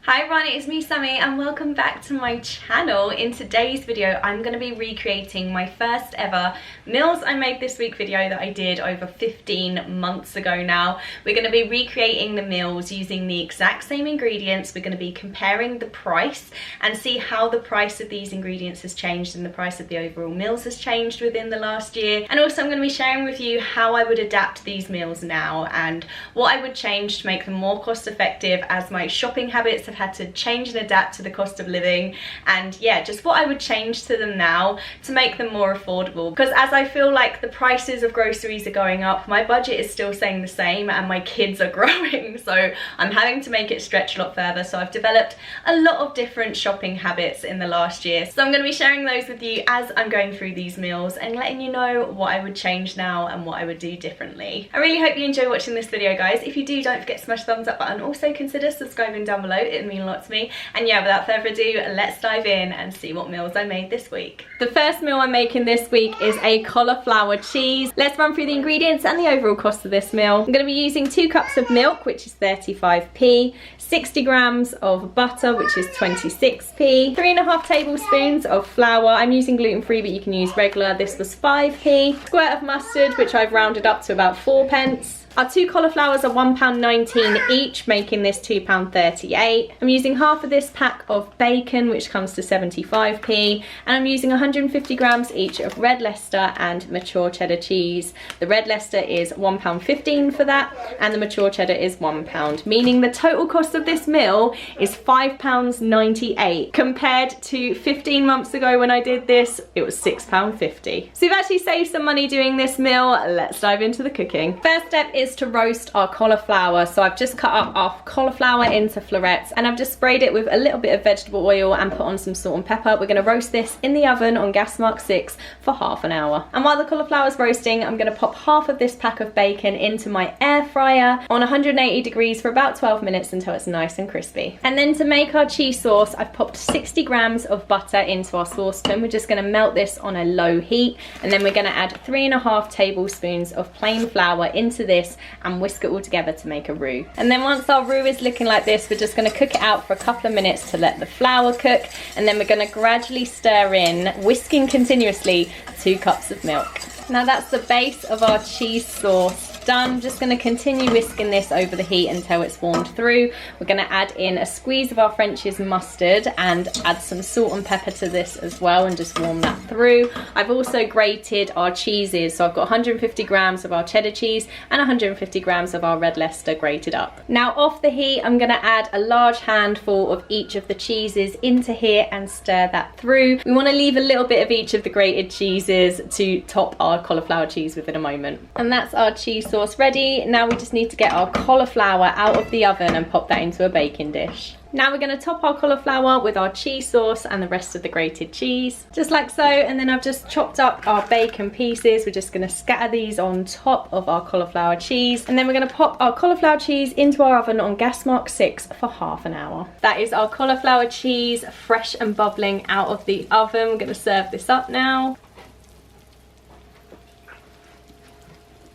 Hi everyone, it's me Sammy and welcome back to my channel. In today's video I'm going to be recreating my first ever meals I made this week video that I did over 15 months ago now. We're going to be recreating the meals using the exact same ingredients. We're going to be comparing the price and see how the price of these ingredients has changed and the price of the overall meals has changed within the last year. And also I'm going to be sharing with you how I would adapt these meals now and what I would change to make them more cost effective as my shopping habits have had to change and adapt to the cost of living, and yeah, just what I would change to them now to make them more affordable, because as I feel like the prices of groceries are going up, my budget is still staying the same and my kids are growing, so I'm having to make it stretch a lot further. So I've developed a lot of different shopping habits in the last year, so I'm going to be sharing those with you as I'm going through these meals and letting you know what I would change now and what I would do differently. I really hope you enjoy watching this video, guys. If you do, don't forget to smash the thumbs up button. Also consider subscribing down below, it would mean a lot to me. And yeah, without further ado, let's dive in and see what meals I made this week. The first meal I'm making this week is a cauliflower cheese. Let's run through the ingredients and the overall cost of this meal. I'm going to be using 2 cups of milk, which is 35p, 60 grams of butter, which is 26p, 3.5 tablespoons of flour. I'm using gluten-free, but you can use regular. This was 5p. Squirt of mustard, which I've rounded up to about 4p. Our 2 cauliflowers are £1.19 each, making this £2.38. I'm using half of this pack of bacon, which comes to 75p, and I'm using 150 grams each of red Leicester and mature cheddar cheese. The red Leicester is £1.15 for that, and the mature cheddar is £1, meaning the total cost of this meal is £5.98. Compared to 15 months ago when I did this, it was £6.50. So we've actually saved some money doing this meal. Let's dive into the cooking. First step is to roast our cauliflower. So I've just cut up our cauliflower into florets and I've just sprayed it with a little bit of vegetable oil and put on some salt and pepper. We're going to roast this in the oven on gas mark 6 for half an hour. And while the cauliflower is roasting, I'm going to pop half of this pack of bacon into my air fryer on 180 degrees for about 12 minutes until it's nice and crispy. And then to make our cheese sauce, I've popped 60 grams of butter into our saucepan. We're just going to melt this on a low heat, and then we're going to add 3.5 tablespoons of plain flour into this and whisk it all together to make a roux. And then once our roux is looking like this, we're just going to cook it out for a couple of minutes to let the flour cook, and then we're going to gradually stir in, whisking continuously, 2 cups of milk. Now that's the base of our cheese sauce done. Just going to continue whisking this over the heat until it's warmed through. We're going to add in a squeeze of our French's mustard and add some salt and pepper to this as well and just warm that through. I've also grated our cheeses, so I've got 150 grams of our cheddar cheese and 150 grams of our red Leicester grated up. Now off the heat, I'm going to add a large handful of each of the cheeses into here and stir that through. We want to leave a little bit of each of the grated cheeses to top our cauliflower cheese with in a moment. And that's our cheese sauce ready. Now we just need to get our cauliflower out of the oven and pop that into a baking dish. Now we're going to top our cauliflower with our cheese sauce and the rest of the grated cheese, just like so. And then I've just chopped up our bacon pieces. We're just going to scatter these on top of our cauliflower cheese, and then we're going to pop our cauliflower cheese into our oven on gas mark 6 for half an hour. That is our cauliflower cheese, fresh and bubbling out of the oven. We're going to serve this up now.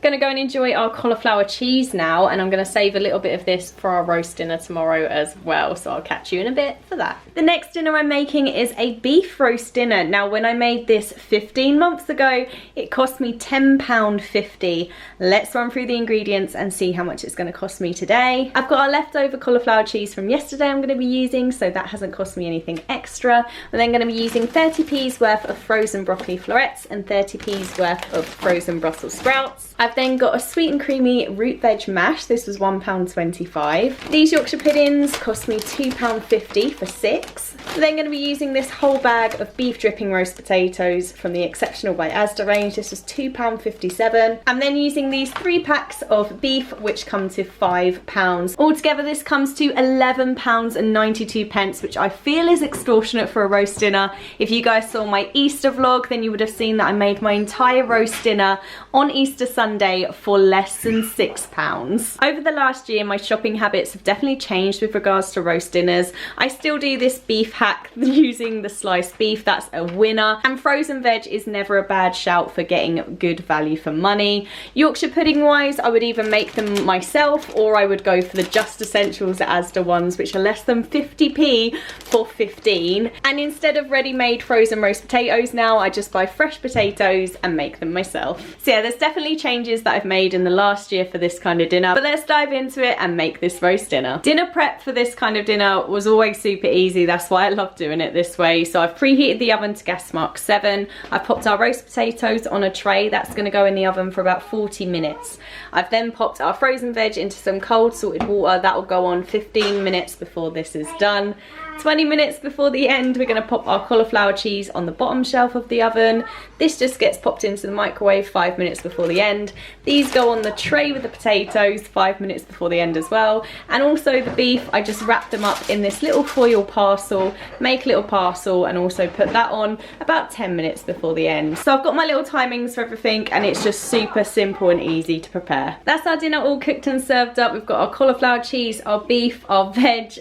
Gonna go and enjoy our cauliflower cheese now, and I'm gonna save a little bit of this for our roast dinner tomorrow as well, so I'll catch you in a bit for that. The next dinner I'm making is a beef roast dinner. Now when I made this 15 months ago, it cost me £10.50. Let's run through the ingredients and see how much it's gonna cost me today. I've got our leftover cauliflower cheese from yesterday I'm gonna be using, so that hasn't cost me anything extra. We're then gonna be using 30p's worth of frozen broccoli florets and 30p's worth of frozen Brussels sprouts. I've then got a sweet and creamy root veg mash. This was £1.25. These Yorkshire puddings cost me £2.50 for 6. We're then going to be using this whole bag of beef dripping roast potatoes from the Exceptional by Asda range. This was £2.57. I'm then using these 3 packs of beef, which come to £5. Altogether this comes to £11.92, which I feel is extortionate for a roast dinner. If you guys saw my Easter vlog, then you would have seen that I made my entire roast dinner on Easter Sunday Sunday for less than £6. Over the last year, my shopping habits have definitely changed with regards to roast dinners. I still do this beef hack using the sliced beef, that's a winner. And frozen veg is never a bad shout for getting good value for money. Yorkshire pudding wise, I would either make them myself or I would go for the Just Essentials at Asda ones, which are less than 50p for 15. And instead of ready-made frozen roast potatoes now, I just buy fresh potatoes and make them myself. So yeah, there's definitely changes that I've made in the last year for this kind of dinner, but let's dive into it and make this roast dinner. Dinner prep for this kind of dinner was always super easy. That's why I love doing it this way. So I've preheated the oven to gas mark 7. I've popped our roast potatoes on a tray. That's going to go in the oven for about 40 minutes. I've then popped our frozen veg into some cold salted water. That will go on 15 minutes before this is done. 20 minutes before the end, we're going to pop our cauliflower cheese on the bottom shelf of the oven. This just gets popped into the microwave 5 minutes before the end. These go on the tray with the potatoes 5 minutes before the end as well. And also the beef, I just wrap them up in this little foil parcel, make a little parcel, and also put that on about 10 minutes before the end. So I've got my little timings for everything, and it's just super simple and easy to prepare. That's our dinner all cooked and served up. We've got our cauliflower cheese, our beef, our veg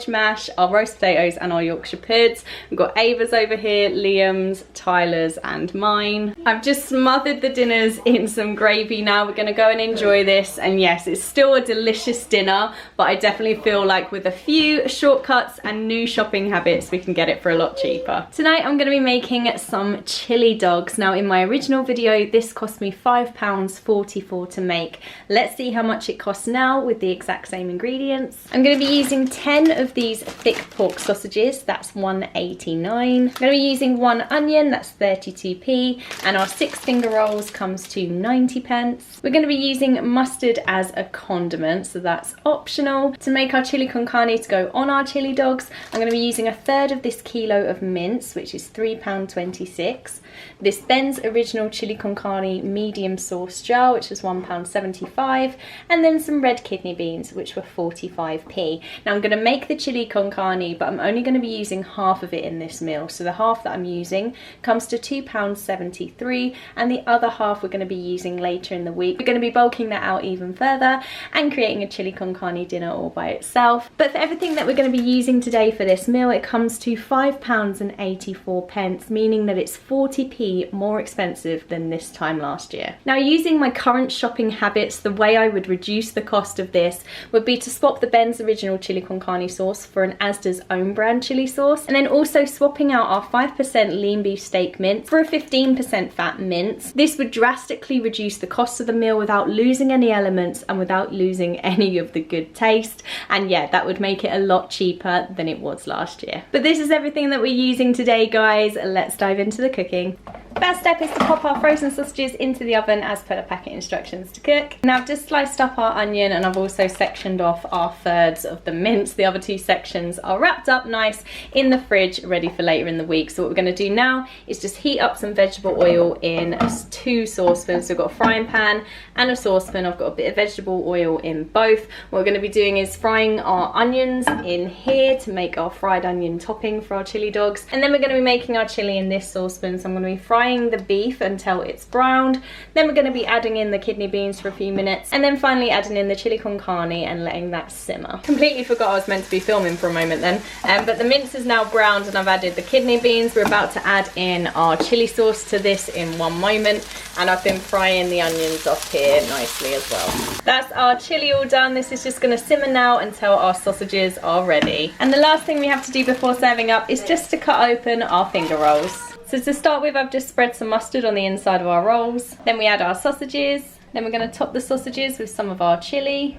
mash, our roast potatoes, and our Yorkshire puds. We've got Ava's over here, Liam's, Tyler's, and mine. I've just smothered the dinners in some gravy now. We're gonna go and enjoy this, and yes, it's still a delicious dinner, but I definitely feel like with a few shortcuts and new shopping habits, we can get it for a lot cheaper. Tonight I'm gonna be making some chili dogs. Now in my original video, this cost me £5.44 to make. Let's see how much it costs now with the exact same ingredients. I'm gonna be using 10 of these thick pork sausages, that's £1.89. I'm going to be using 1 onion, that's 32p, and our 6 finger rolls comes to 90p. We're going to be using mustard as a condiment, so that's optional. To make our chili con carne to go on our chili dogs, I'm going to be using 1/3 of this kilo of mince, which is £3.26. This Ben's Original Chili con Carne medium sauce jar, which was £1.75, and then some red kidney beans, which were 45p. Now I'm going to make the chili con carne, but I'm only going to be using half of it in this meal. So the half that I'm using comes to £2.73, and the other half we're going to be using later in the week. We're going to be bulking that out even further and creating a chili con carne dinner all by itself. But for everything that we're going to be using today for this meal, it comes to £5.84, meaning that it's 40p more expensive than this time last year. Now, using my current shopping habits, the way I would reduce the cost of this would be to swap the Ben's Original Chili con Carne sauce for an Asda's own brand chili sauce, and then also swapping out our 5% lean beef steak mince for a 15% fat mince. This would drastically reduce the cost of the meal without losing any elements and without losing any of the good taste, and yeah, that would make it a lot cheaper than it was last year. But this is everything that we're using today, guys. Let's dive into the cooking. First step is to pop our frozen sausages into the oven as per the packet instructions to cook. Now I've just sliced up our onion, and I've also sectioned off our 1/3 of the mince. The other 2 sections are wrapped up nice in the fridge, ready for later in the week. So what we're going to do now is just heat up some vegetable oil in 2 saucepans. So we've got a frying pan and a saucepan. I've got a bit of vegetable oil in both. What we're going to be doing is frying our onions in here to make our fried onion topping for our chili dogs. And then we're going to be making our chili in this saucepan. So I'm going to be frying the beef until it's browned. Then we're going to be adding in the kidney beans for a few minutes, and then finally adding in the chili con carne and letting that simmer. Completely forgot I was meant to be filming for a moment then, but the mince is now browned and I've added the kidney beans. We're about to add in our chili sauce to this in one moment, and I've been frying the onions off here nicely as well. That's our chili all done. This is just going to simmer now until our sausages are ready. And the last thing we have to do before serving up is just to cut open our finger rolls. So to start with, I've just spread some mustard on the inside of our rolls. Then we add our sausages. Then we're going to top the sausages with some of our chili.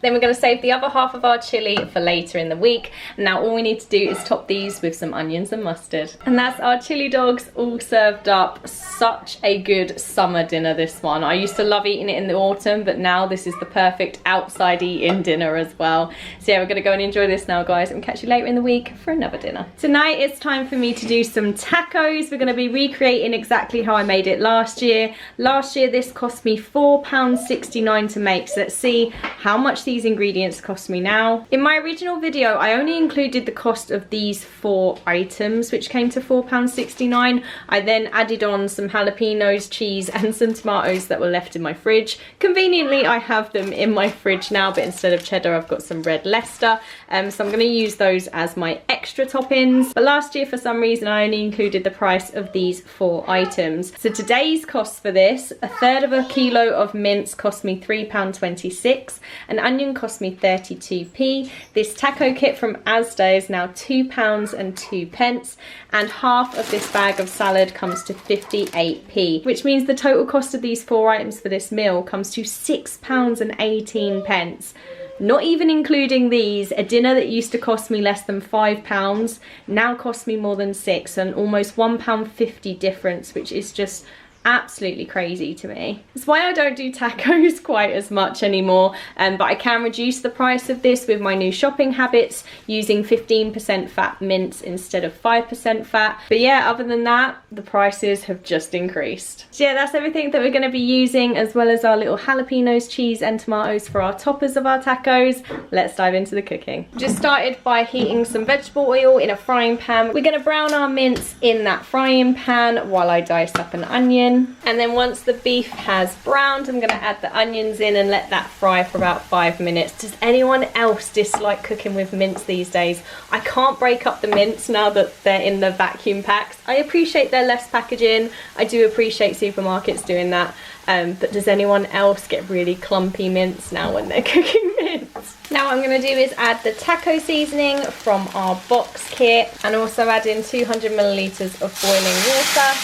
Then we're going to save the other half of our chili for later in the week. Now all we need to do is top these with some onions and mustard. And that's our chili dogs all served up. Such a good summer dinner, this one. I used to love eating it in the autumn, but now this is the perfect outside eating dinner as well. So yeah, we're going to go and enjoy this now, guys, and catch you later in the week for another dinner. Tonight it's time for me to do some tacos. We're going to be recreating exactly how I made it last year. Last year this cost me £4.69 to make, so let's see how much these ingredients cost me now. In my original video, I only included the cost of these 4 items, which came to £4.69. I then added on some jalapenos, cheese, and some tomatoes that were left in my fridge. Conveniently, I have them in my fridge now, but instead of cheddar, I've got some red Leicester. So I'm going to use those as my extra toppings. But last year, for some reason, I only included the price of these 4 items. So today's cost for this, 1/3 of a kilo of mince cost me £3.26. An onion cost me 32p. This taco kit from Asda is now £2.02. And half of this bag of salad comes to 58p, which means the total cost of these 4 items for this meal comes to £6.18. Not even including these, a dinner that used to cost me less than £5 now costs me more than £6, and almost £1.50 difference, which is just absolutely crazy to me. That's why I don't do tacos quite as much anymore, but I can reduce the price of this with my new shopping habits, using 15% fat mince instead of 5% fat. But yeah, other than that, the prices have just increased. So yeah, that's everything that we're going to be using, as well as our little jalapenos, cheese and tomatoes for our toppers of our tacos. Let's dive into the cooking. Just started by heating some vegetable oil in a frying pan. We're going to brown our mince in that frying pan while I dice up an onion. And then once the beef has browned, I'm going to add the onions in and let that fry for about 5 minutes. Does anyone else dislike cooking with mince these days? I can't break up the mince now that they're in the vacuum packs. I appreciate their less packaging. I do appreciate supermarkets doing that. But does anyone else get really clumpy mince now when they're cooking mince? Now what I'm going to do is add the taco seasoning from our box kit, and also add in 200 millilitres of boiling water.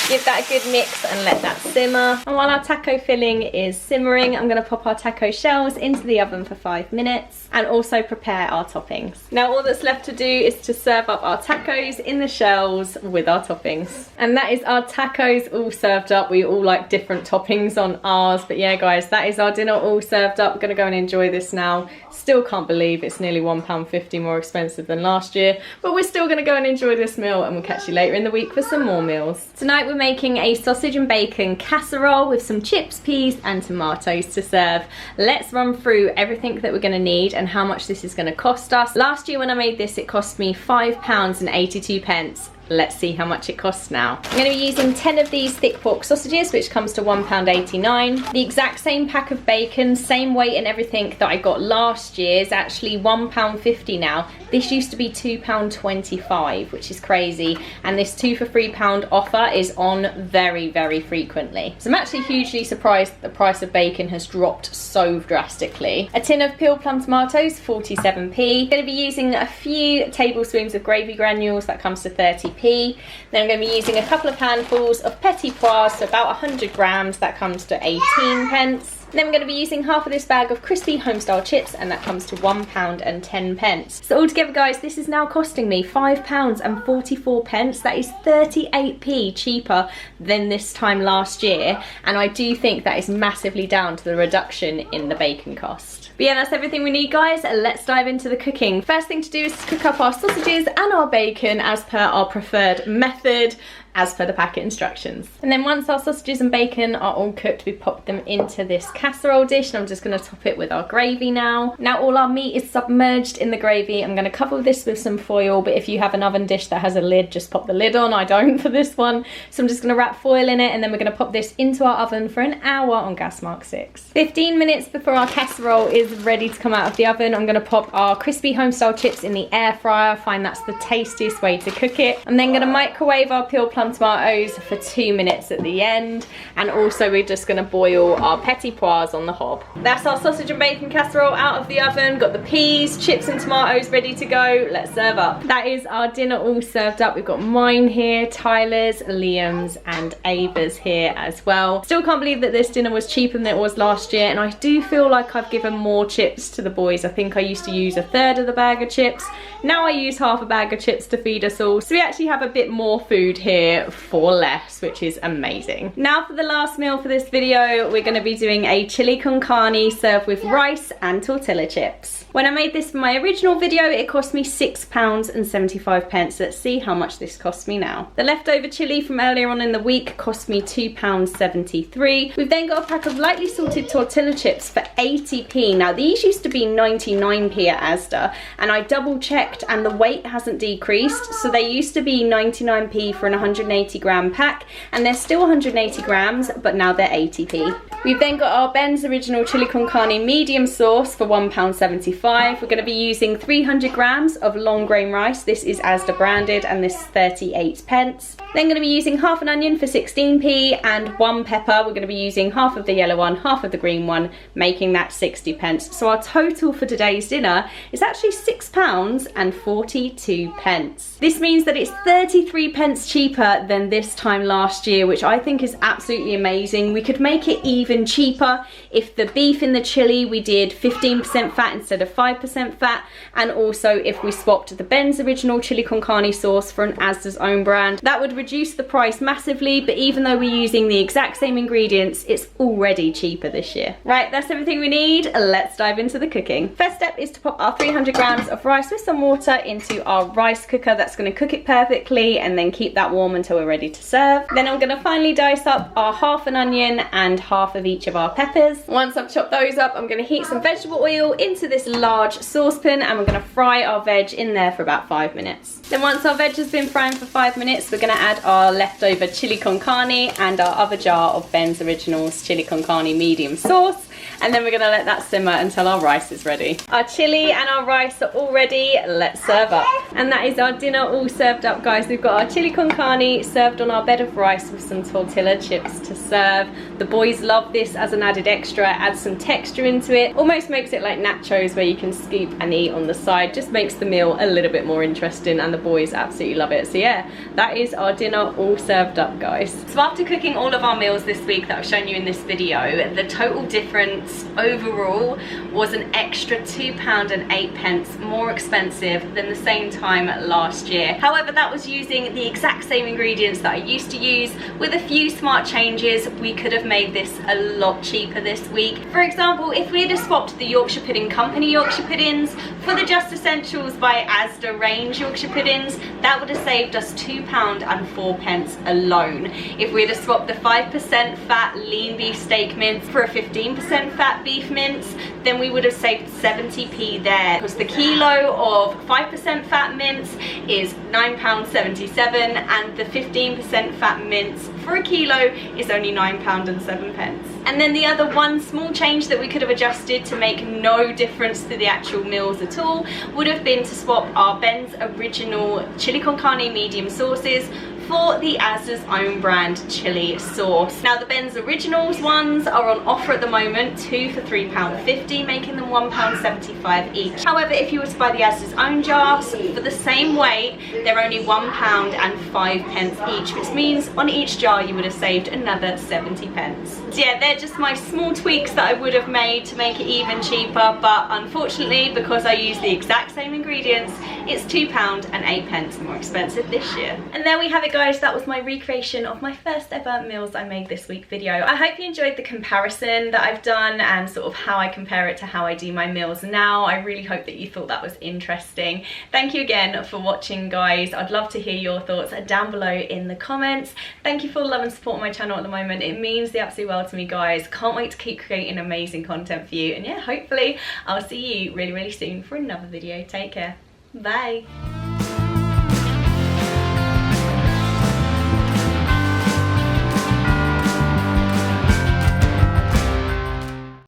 Give that a good mix and let that simmer. And while our taco filling is simmering, I'm going to pop our taco shells into the oven for 5 minutes and also prepare our toppings. Now all that's left to do is to serve up our tacos in the shells with our toppings. And that is our tacos all served up. We all like different toppings on ours, but yeah guys, that is our dinner all served up. We're going to go and enjoy this now. Still can't believe it's nearly £1.50 more expensive than last year, but we're still going to go and enjoy this meal, and we'll catch you later in the week for some more meals. Tonight we're making a sausage and bacon casserole with some chips, peas and tomatoes to serve. Let's run through everything that we're going to need and how much this is going to cost us. Last year when I made this, it cost me £5.82. Let's see how much it costs now. I'm going to be using 10 of these thick pork sausages, which comes to £1.89. The exact same pack of bacon, same weight and everything that I got last year, is actually £1.50 now. This used to be £2.25, which is crazy. And this 2 for £3 offer is on very, very frequently. So I'm actually hugely surprised that the price of bacon has dropped so drastically. A tin of peeled plum tomatoes, 47p. I'm going to be using a few tablespoons of gravy granules, that comes to 30p. Then I'm going to be using a couple of handfuls of petit pois, so about 100 grams, that comes to 18p. Then we're going to be using half of this bag of crispy homestyle chips, and that comes to £1.10. So altogether guys, this is now costing me £5.44. That is 38p cheaper than this time last year, and I do think that is massively down to the reduction in the bacon cost. But yeah, that's everything we need guys. Let's dive into the cooking. First thing to do is to cook up our sausages and our bacon as per our preferred method, as per the packet instructions. And then once our sausages and bacon are all cooked, we pop them into this casserole dish, and I'm just going to top it with our gravy now. Now all our meat is submerged in the gravy. I'm going to cover this with some foil, but if you have an oven dish that has a lid, just pop the lid on. I don't for this one. So I'm just going to wrap foil in it, and then we're going to pop this into our oven for an hour on gas mark 6. 15 minutes before our casserole is ready to come out of the oven, I'm going to pop our crispy homestyle chips in the air fryer. I find that's the tastiest way to cook it. I'm then going to microwave our peeled plum tomatoes for 2 minutes at the end, and also we're just going to boil our petit pois on the hob. That's our sausage and bacon casserole out of the oven. Got the peas, chips and tomatoes ready to go. Let's serve up. That is our dinner all served up. We've got mine here, Tyler's, Liam's and Ava's here as well. Still can't believe that this dinner was cheaper than it was last year, and I do feel like I've given more chips to the boys. I think I used to use 1/3 of the bag of chips. Now I use half a bag of chips to feed us all. So we actually have a bit more food here for less, which is amazing. Now for the last meal for this video, we're going to be doing a chili con carne served with rice and tortilla chips. When I made this for my original video, it cost me £6.75. Let's see how much this cost me now. The leftover chilli from earlier on in the week cost me £2.73. We've then got a pack of lightly salted tortilla chips for 80p. Now these used to be 99p at Asda, and I double checked and the weight hasn't decreased. So they used to be 99p for an 180 gram pack, and they're still 180 grams, but now they're 80p. We've then got our Ben's Original Chili Con Carne medium sauce for £1.75. We're going to be using 300 grams of long grain rice. This is Asda branded, and this is 38p. Then going to be using half an onion for 16p and 1 pepper. We're going to be using half of the yellow one, half of the green one, making that 60p. So our total for today's dinner is actually £6.42. This means that it's 33p cheaper than this time last year, which I think is absolutely amazing. We could make it even cheaper if the beef in the chili we did 15% fat instead of 5% fat, and also if we swapped the Ben's Original Chili Con Carne sauce for an Asda's own brand. That would reduce the price massively, but even though we're using the exact same ingredients, it's already cheaper this year. Right, that's everything we need. Let's dive into the cooking. First step is to pop our 300 grams of rice with some water into our rice cooker. That's going to cook it perfectly and then keep that warm until we're ready to serve. Then I'm going to finally dice up our half an onion and half of each of our peppers. Once I've chopped those up, I'm going to heat some vegetable oil into this large saucepan, and we're going to fry our veg in there for about 5 minutes. Then once our veg has been frying for 5 minutes, we're going to add our leftover chili con carne and our other jar of Ben's Originals chili con carne medium sauce. And then we're going to let that simmer until our rice is ready. Our chili and our rice are all ready. Let's serve up. And that is our dinner all served up, guys. We've got our chili con carne served on our bed of rice with some tortilla chips to serve. The boys love this as an added extra. It adds some texture into it. Almost makes it like nachos where you can scoop and eat on the side. Just makes the meal a little bit more interesting, and the boys absolutely love it. So yeah, that is our dinner all served up, guys. So after cooking all of our meals this week that I've shown you in this video, the total difference overall was an extra £2.08 more expensive than the same time last year. However, that was using the exact same ingredients that I used to use. With a few smart changes, we could have made this a lot cheaper this week. For example, if we had swapped the Yorkshire Pudding Company Yorkshire Puddings for the Just Essentials by Asda range Yorkshire Puddings, that would have saved us £2.04 alone. If we had swapped the 5% fat lean beef steak mince for a 15% fat beef mince, then we would have saved 70p there, because the kilo of 5% fat mince is £9.77 and the 15% fat mince for a kilo is only £9.07. And then the other one small change that we could have adjusted to make no difference to the actual meals at all would have been to swap our Ben's Original Chili Con Carne medium sauces for the Asda's own brand chili sauce. Now the Ben's Originals ones are on offer at the moment, 2 for £3.50, making them £1.75 each. However, if you were to buy the Asda's own jars for the same weight, they're only £1.05 each, which means on each jar you would have saved another 70p. So yeah, they're just my small tweaks that I would have made to make it even cheaper, but unfortunately, because I use the exact same ingredients, it's £2.08 more expensive this year. And there we have it, guys. That was my recreation of my first ever meals I made this week video. I hope you enjoyed the comparison that I've done and sort of how I compare it to how I do my meals now. I really hope that you thought that was interesting. Thank you again for watching, guys. I'd love to hear your thoughts down below in the comments. Thank you for the love and support on my channel at the moment. It means the absolute world to me, guys. Can't wait to keep creating amazing content for you. And yeah, hopefully I'll see you really, really soon for another video. Take care. Bye.